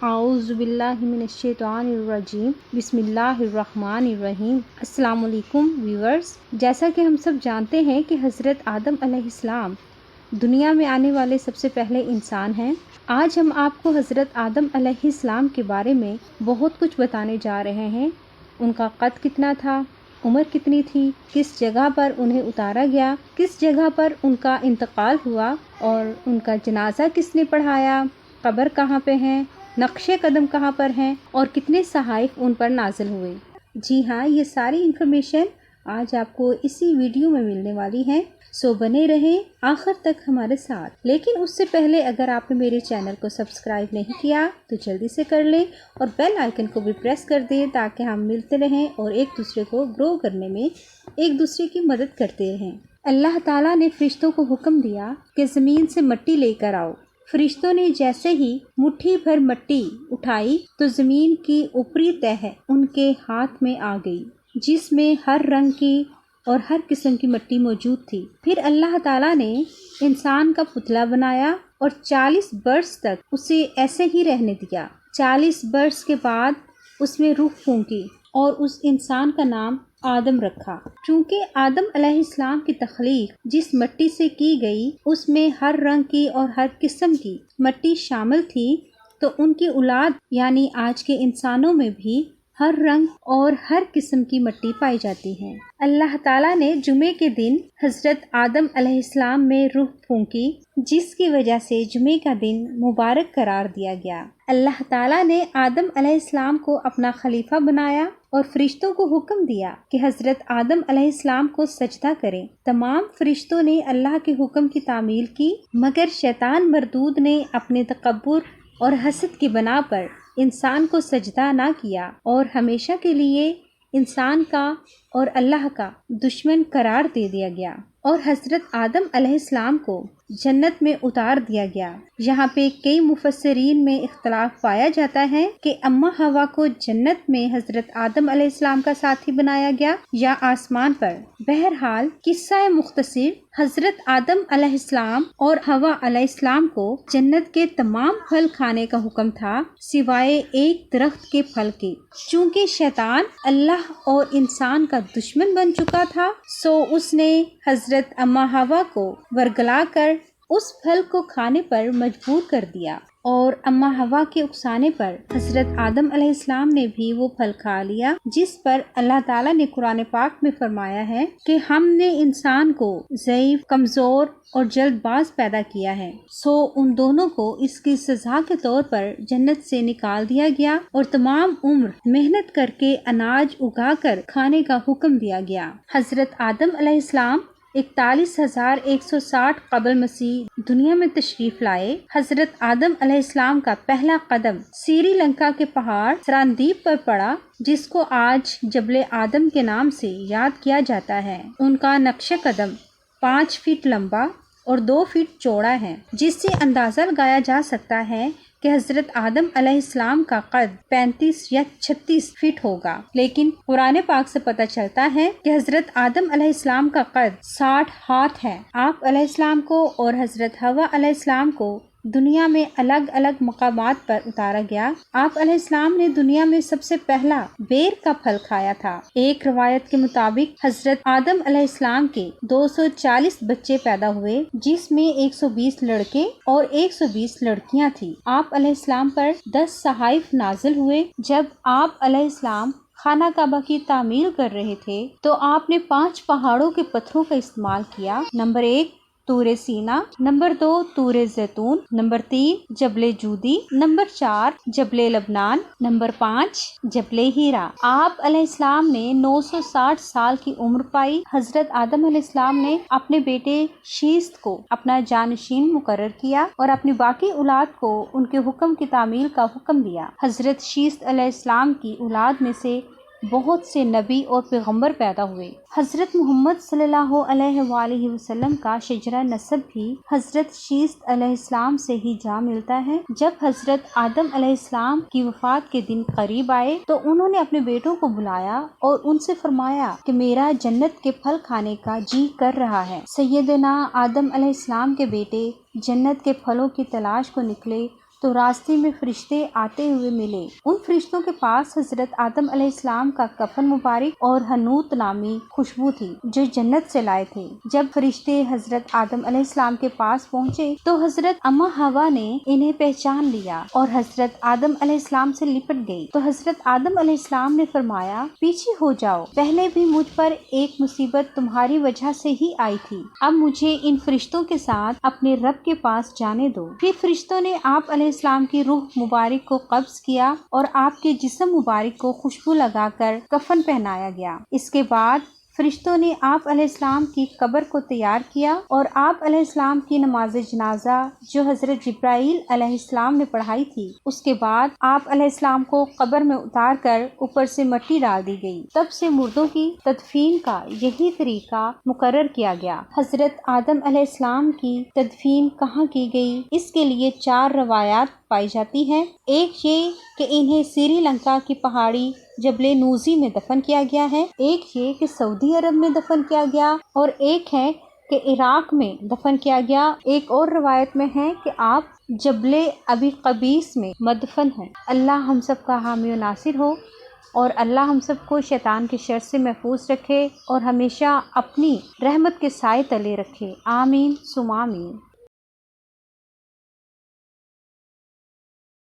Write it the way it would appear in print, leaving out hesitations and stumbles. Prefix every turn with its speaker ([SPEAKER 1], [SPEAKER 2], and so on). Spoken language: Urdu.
[SPEAKER 1] اعوذ باللہ من الشیطان الرجیم، بسم اللہ الرحمن الرحیم۔ السلام علیکم ویورز، جیسا کہ ہم سب جانتے ہیں کہ حضرت آدم علیہ السلام دنیا میں آنے والے سب سے پہلے انسان ہیں۔ آج ہم آپ کو حضرت آدم علیہ السلام کے بارے میں بہت کچھ بتانے جا رہے ہیں۔ ان کا قد کتنا تھا، عمر کتنی تھی، کس جگہ پر انہیں اتارا گیا، کس جگہ پر ان کا انتقال ہوا اور ان کا جنازہ کس نے پڑھایا، قبر کہاں پہ ہیں، نقش قدم کہاں پر ہیں اور کتنے صحائف ان پر نازل ہوئے۔ جی ہاں، یہ ساری انفارمیشن آج آپ کو اسی ویڈیو میں ملنے والی ہے، سو بنے رہیں آخر تک ہمارے ساتھ۔ لیکن اس سے پہلے اگر آپ نے میرے چینل کو سبسکرائب نہیں کیا تو جلدی سے کر لیں اور بیل آئیکن کو بھی پریس کر دیں تاکہ ہم ملتے رہیں اور ایک دوسرے کو گرو کرنے میں ایک دوسرے کی مدد کرتے رہیں۔ اللہ تعالیٰ نے فرشتوں کو حکم دیا کہ زمین سے مٹی لے کر آؤ۔ فرشتوں نے جیسے ہی مٹھی بھر مٹی اٹھائی تو زمین کی اوپری تہہ ان کے ہاتھ میں آ گئی، جس میں ہر رنگ کی اور ہر قسم کی مٹی موجود تھی۔ پھر اللہ تعالیٰ نے انسان کا پتلا بنایا اور 40 برس تک اسے ایسے ہی رہنے دیا۔ 40 برس کے بعد اس میں روح پھونکی اور اس انسان کا نام آدم رکھا۔ چونکہ آدم علیہ السلام کی تخلیق جس مٹی سے کی گئی اس میں ہر رنگ کی اور ہر قسم کی مٹی شامل تھی، تو ان کی اولاد یعنی آج کے انسانوں میں بھی ہر رنگ اور ہر قسم کی مٹی پائی جاتی ہے۔ اللہ تعالیٰ نے جمعے کے دن حضرت آدم علیہ السلام میں روح پھونکی، جس کی وجہ سے جمعے کا دن مبارک قرار دیا گیا۔ اللہ تعالیٰ نے آدم علیہ السلام کو اپنا خلیفہ بنایا اور فرشتوں کو حکم دیا کہ حضرت آدم علیہ السلام کو سجدہ کریں۔ تمام فرشتوں نے اللہ کے حکم کی تعمیل کی، مگر شیطان مردود نے اپنے تکبر اور حسد کی بنا پر انسان کو سجدہ نہ کیا اور ہمیشہ کے لیے انسان کا اور اللہ کا دشمن قرار دے دیا گیا اور حضرت آدم علیہ السلام کو جنت میں اتار دیا گیا۔ یہاں پہ کئی مفسرین میں اختلاف پایا جاتا ہے کہ اماں حوا کو جنت میں حضرت آدم علیہ السلام کا ساتھی بنایا گیا یا آسمان پر۔ بہرحال قصہ مختصر، حضرت آدم علیہ السلام اور حوا علیہ السلام کو جنت کے تمام پھل کھانے کا حکم تھا سوائے ایک درخت کے پھل کے۔ چونکہ شیطان اللہ اور انسان کا دشمن بن چکا تھا، سو اس نے حضرت اماں حوا کو ورگلا کر اس پھل کو کھانے پر مجبور کر دیا اور اماں حوا کے اکسانے پر حضرت آدم علیہ السلام نے بھی وہ پھل کھا لیا، جس پر اللہ تعالیٰ نے قرآن پاک میں فرمایا ہے کہ ہم نے انسان کو ضعیف، کمزور اور جلد باز پیدا کیا ہے، سو ان دونوں کو اس کی سزا کے طور پر جنت سے نکال دیا گیا اور تمام عمر محنت کر کے اناج اگا کر کھانے کا حکم دیا گیا۔ حضرت آدم علیہ السلام 41,160 قبل مسیح دنیا میں تشریف لائے۔ حضرت آدم علیہ السلام کا پہلا قدم سری لنکا کے پہاڑ سراندیپ پر پڑا، جس کو آج جبل آدم کے نام سے یاد کیا جاتا ہے۔ ان کا نقش قدم 5 فٹ لمبا اور 2 فٹ چوڑا ہے، جس سے اندازہ لگایا جا سکتا ہے کہ حضرت آدم علیہ السلام کا قد 35 یا 36 فٹ ہوگا، لیکن قرآن پاک سے پتہ چلتا ہے کہ حضرت آدم علیہ السلام کا قد 60 ہاتھ ہے۔ آپ علیہ السلام کو اور حضرت حوا علیہ السلام کو دنیا میں الگ الگ مقامات پر اتارا گیا۔ آپ علیہ السلام نے دنیا میں سب سے پہلا بیر کا پھل کھایا تھا۔ ایک روایت کے مطابق حضرت آدم علیہ السلام کے 240 بچے پیدا ہوئے، جس میں 120 لڑکے اور 120 لڑکیاں تھیں۔ آپ علیہ السلام پر 10 صحائف نازل ہوئے۔ جب آپ علیہ السلام خانہ کعبہ کی تعمیر کر رہے تھے تو آپ نے 5 پہاڑوں کے پتھروں کا استعمال کیا۔ نمبر 1 طور سینا، نمبر 2 طور زیتون، نمبر 3 جبل جودی، نمبر 4 جبل لبنان، نمبر 5 جبل ہیرا۔ آپ علیہ السلام نے 960 سال کی عمر پائی۔ حضرت آدم علیہ السلام نے اپنے بیٹے شیست کو اپنا جانشین مقرر کیا اور اپنی باقی اولاد کو ان کے حکم کی تعمیل کا حکم دیا۔ حضرت شیست علیہ السلام کی اولاد میں سے بہت سے نبی اور پیغمبر پیدا ہوئے۔ حضرت محمد صلی اللہ علیہ وآلہ وسلم کا شجرہ نسب بھی حضرت شیست علیہ السلام سے ہی جا ملتا ہے۔ جب حضرت آدم علیہ السلام کی وفات کے دن قریب آئے تو انہوں نے اپنے بیٹوں کو بلایا اور ان سے فرمایا کہ میرا جنت کے پھل کھانے کا جی کر رہا ہے۔ سیدنا آدم علیہ السلام کے بیٹے جنت کے پھلوں کی تلاش کو نکلے تو راستے میں فرشتے آتے ہوئے ملے۔ ان فرشتوں کے پاس حضرت آدم علیہ السلام کا کفن مبارک اور حنوط نامی خوشبو تھی جو جنت سے لائے تھے۔ جب فرشتے حضرت آدم علیہ السلام کے پاس پہنچے تو حضرت اما حوا نے انہیں پہچان لیا اور حضرت آدم علیہ السلام سے لپٹ گئی۔ تو حضرت آدم علیہ السلام نے فرمایا، پیچھے ہو جاؤ، پہلے بھی مجھ پر ایک مصیبت تمہاری وجہ سے ہی آئی تھی، اب مجھے ان فرشتوں کے ساتھ اپنے رب کے پاس جانے دو۔ پھر فرشتوں نے آپ علیہ السلام کی روح مبارک کو قبض کیا اور آپ کے جسم مبارک کو خوشبو لگا کر کفن پہنایا گیا۔ اس کے بعد فرشتوں نے آپ علیہ السلام کی قبر کو تیار کیا اور آپ علیہ السلام کی نماز جنازہ جو حضرت جبرائیل علیہ السلام نے پڑھائی تھی، اس کے بعد آپ علیہ السلام کو قبر میں اتار کر اوپر سے مٹی ڈال دی گئی۔ تب سے مردوں کی تدفین کا یہی طریقہ مقرر کیا گیا۔ حضرت آدم علیہ السلام کی تدفین کہاں کی گئی، اس کے لیے 4 روایات پائی جاتی ہیں۔ ایک یہ کہ انہیں سری لنکا کی پہاڑی جبل نوزی میں دفن کیا گیا ہے، ایک یہ کہ سعودی عرب میں دفن کیا گیا، اور ایک ہے کہ عراق میں دفن کیا گیا۔ ایک اور روایت میں ہے کہ آپ جبل ابی قبیس میں مدفن ہیں۔ اللہ ہم سب کا حامی و ناصر ہو، اور اللہ ہم سب کو شیطان کے شر سے محفوظ رکھے اور ہمیشہ اپنی رحمت کے سائے تلے رکھے۔ آمین ثم آمین۔